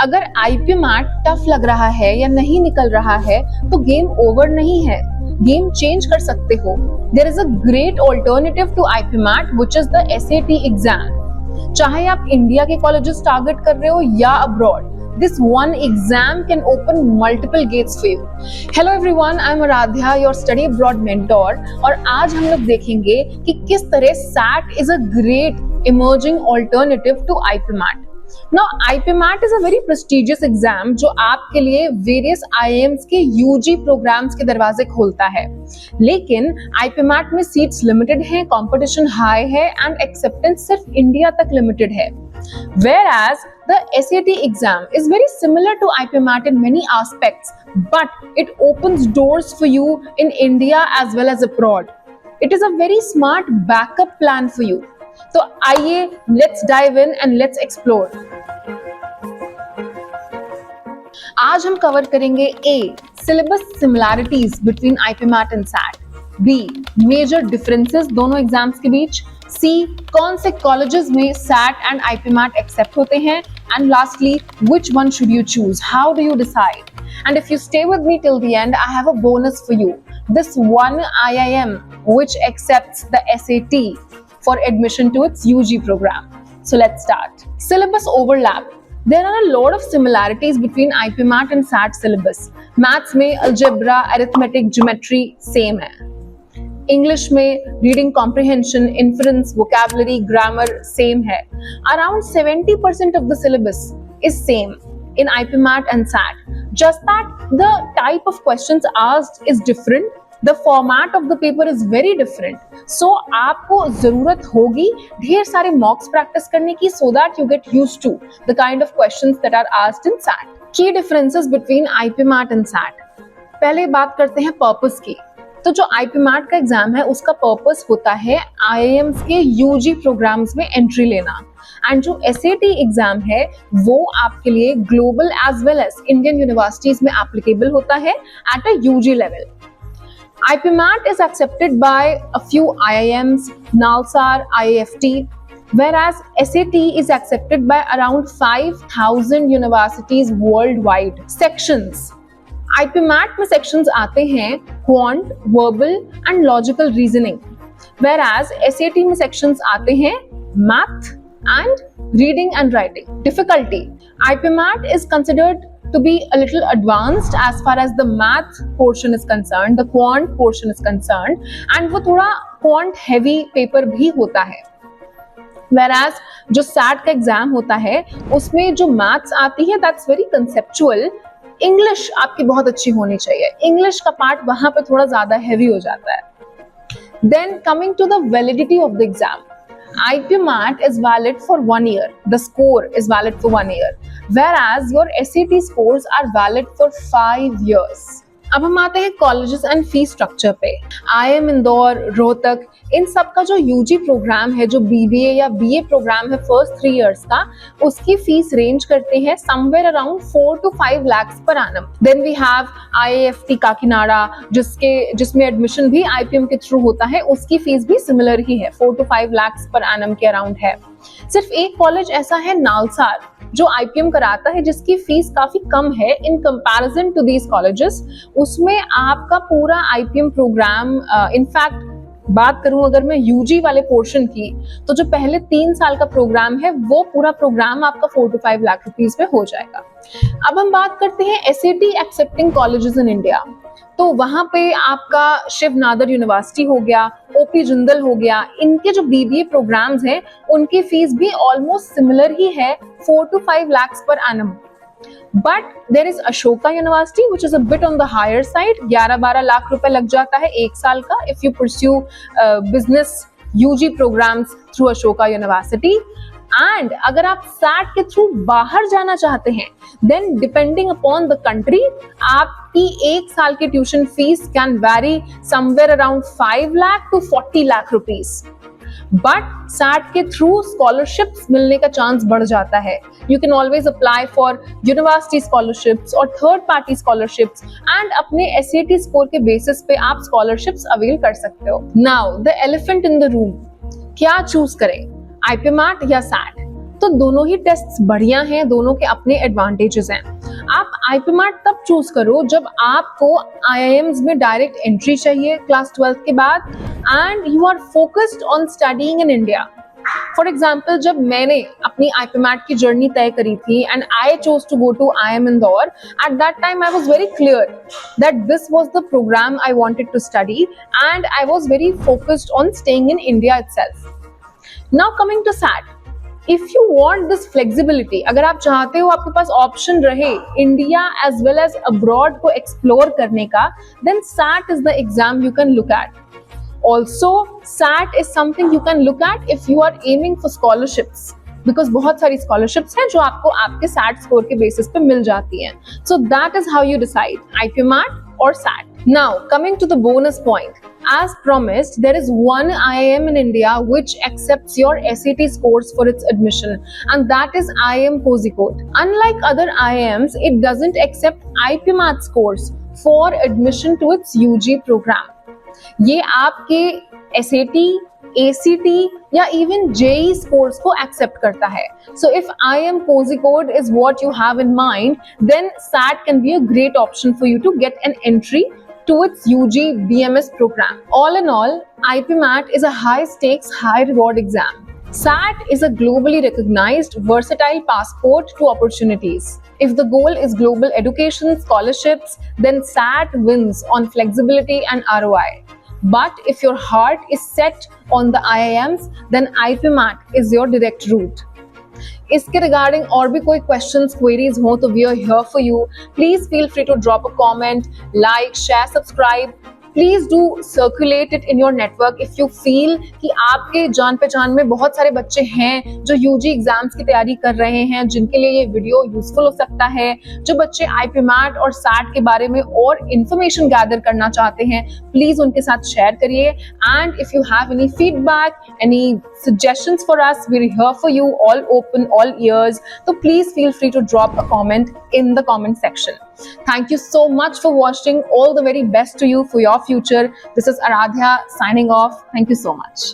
अगर IPMAT tough लग रहा है या नहीं निकल रहा है तो गेम ओवर नहीं है, गेम चेंज कर सकते हो। There is a great alternative to IPMAT which is the SAT exam. चाहे आप इंडिया के कॉलेजेस टारगेट कर रहे हो या abroad, this one exam can open multiple gates for you. Hello everyone, I am Aradhya, your study abroad mentor, और आज हम लोग देखेंगे कि किस तरह SAT is a great emerging alternative to IPMAT. Now IPMAT is a very prestigious exam जो आपके लिए various IIMs के UG programs के दरवाजे खोलता है, लेकिन IPMAT में seats limited हैं, competition high है and acceptance सिर्फ इंडिया तक limited है। Whereas the SAT exam is very similar to IPMAT in many aspects, but it opens doors for you in India as well as abroad. It is a very smart backup plan for you. So आइए, let's dive in and let's explore. आज हम cover करेंगे A. Syllabus similarities between IPMAT and SAT. B. Major differences दोनों exams के बीच. C. कौन से colleges में SAT and IPMAT accept होते हैं. And lastly, which one should you choose? How do you decide? And if you stay with me till the end, I have a bonus for you. This one IIM which accepts the SAT for admission to its UG program. So let's start. Syllabus overlap. There are a lot of similarities between IPMAT and SAT syllabus. Maths में algebra, arithmetic, geometry same है. English में reading comprehension, inference, vocabulary, grammar same है. Around 70% of the syllabus is same in IPMAT and SAT. Just that the type of questions asked is different. The format of the paper is very different. So आपको जरूरत होगी ढेर सारे mocks practice करने की so that you get used to the kind of questions that are asked in SAT. Key differences between IPMAT and SAT. पहले बात करते हैं पर्पस की। तो जो IPMAT का एग्जाम है उसका पर्पस होता है IIMs के UG प्रोग्राम्स में एंट्री लेना, एंड जो SAT एग्जाम है वो आपके लिए global as well as Indian universities में एप्लीकेबल होता है at a UG level. IPMAT is accepted by a few IIMs, NALSAR, IIFT, whereas SAT is accepted by around 5,000 universities worldwide. Sections. IPMAT में sections आते हैं quant, verbal and logical reasoning, whereas SAT में sections आते हैं math and reading and writing. Difficulty. IPMAT is considered to be a little advanced as far as the math portion is concerned, the quant portion is concerned, and वो थोड़ा quant heavy paper भी होता है. Whereas जो SAT का exam होता है उसमें जो maths आती है that's very conceptual. English आपकी बहुत अच्छी होनी चाहिए. English का पार्ट वहां पे थोड़ा ज्यादा heavy हो जाता है. Then coming to the validity of the exam. IPMAT is valid for 1 year. The score is valid for 1 year. Whereas your SAT scores are valid for 5 years. अब हम आते हैं कॉलेजेस एंड फी स्ट्रक्चर पे. IIM Indore, Rohtak, इन सब का जो UG programme है, जो BBA या BA प्रोग्राम है फर्स्ट 3 इयर्स का, उसकी फीस रेंज करते हैं somewhere around 4 to 5 lakhs per annum. Then we have IIFT Kakinada जिसमें एडमिशन भी IPM के थ्रू होता है, उसकी फीस भी सिमिलर ही है, 4 to 5 lakhs per annum के अराउंड है. सिर्फ एक कॉलेज ऐसा है नालसार जो IPM कराता है जिसकी फीस काफी कम है in comparison to these colleges. उसमें आपका पूरा IPM प्रोग्राम, इनफैक्ट बात करूं अगर मैं UG वाले पोर्शन की, तो जो पहले 3 साल का प्रोग्राम है वो पूरा प्रोग्राम आपका 4 to 5 लाख रुपीस में हो जाएगा. अब हम बात करते हैं SAT accepting colleges in India. तो वहां पे आपका शिव नादर यूनिवर्सिटी हो गया, OP जिंदल हो गया, इनके जो BBA प्रोग्राम्स हैं उनकी फीस भी ऑलमोस्ट सिमिलर ही है, 4 to 5 lakhs per annum. But there is Ashoka University which is a bit on the higher side. 11-12 lakh रुपए लग जाता है एक साल का if you pursue business UG programs through Ashoka University. And अगर आप SAT के थ्रू बाहर जाना चाहते हैं then depending upon the country आपकी एक साल की tuition fees can vary somewhere around 5 lakh to 40 lakh rupees. But SAT के थ्रू स्कॉलरशिप्स मिलने का चांस बढ़ जाता है. You can always apply for university scholarships और थर्ड पार्टी स्कॉलरशिप्स एंड अपने SAT स्कोर के बेसिस पे आप स्कॉलरशिप्स अवेल कर सकते हो. Now the elephant in the room, क्या चूज करें, IPMAT या SAT? तो दोनों ही टेस्ट बढ़िया हैं, दोनों के अपने एडवांटेजेस हैं। आप आईपीमैट तब चूज करो जब आपको आईआईएम्स में डायरेक्ट एंट्री चाहिए क्लास 12 के बाद and you are focused on studying in India. For example, जब मैंने अपनी आईपीमैट की जर्नी तय करी थी and I chose to go to IIM Indore, at that time I was very clear that this was the programme I wanted to study and I was very focused on staying in India itself. Now coming to SAT, if you want this flexibility, अगर आप चाहते हो आपके पास option रहे India as well as abroad को explore करने का, then SAT is the exam you can look at. Also, SAT is something you can look at if you are aiming for scholarships, because बहुत सारी scholarships हैं जो आपको आपके SAT score के basis पे मिल जाती हैं. So that is how you decide, IPMAT or SAT. Now, coming to the bonus point. As promised, there is one IIM in India which accepts your SAT scores for its admission, and that is IIM Kozhikode. Unlike other IIMs, it doesn't accept IPMAT scores for admission to its UG program. ये आपके SAT, ACT या even JEE scores को accept करता है. So if IIM Kozhikode is what you have in mind, then SAT can be a great option for you to get an entry to its UG BMS program. All in all, IPMAT is a high stakes, high reward exam. SAT is a globally recognized, versatile passport to opportunities. If the goal is global education, scholarships, then SAT wins on flexibility and ROI. But if your heart is set on the IIMs, then IPMAT is your direct route. इसके regarding और भी कोई questions, queries हो तो we are here for you. Please feel free to drop a comment, like, share, subscribe. Please do circulate it in your network if you feel कि आपके जान पहचान में बहुत सारे बच्चे हैं जो यूजी एग्जाम्स की तैयारी कर रहे हैं, जिनके लिए ये वीडियो यूजफुल हो सकता है, जो बच्चे आईपीमैट और सैट के बारे में और इंफॉर्मेशन गैदर करना चाहते हैं. प्लीज उनके साथ शेयर करिए. And if you have any feedback, any suggestions for us, we're here for you, all open, all ears. So please feel free to drop a comment in the comment section. Thank you so much for watching. All the very best to you for your future. This is Aradhya signing off. Thank you so much.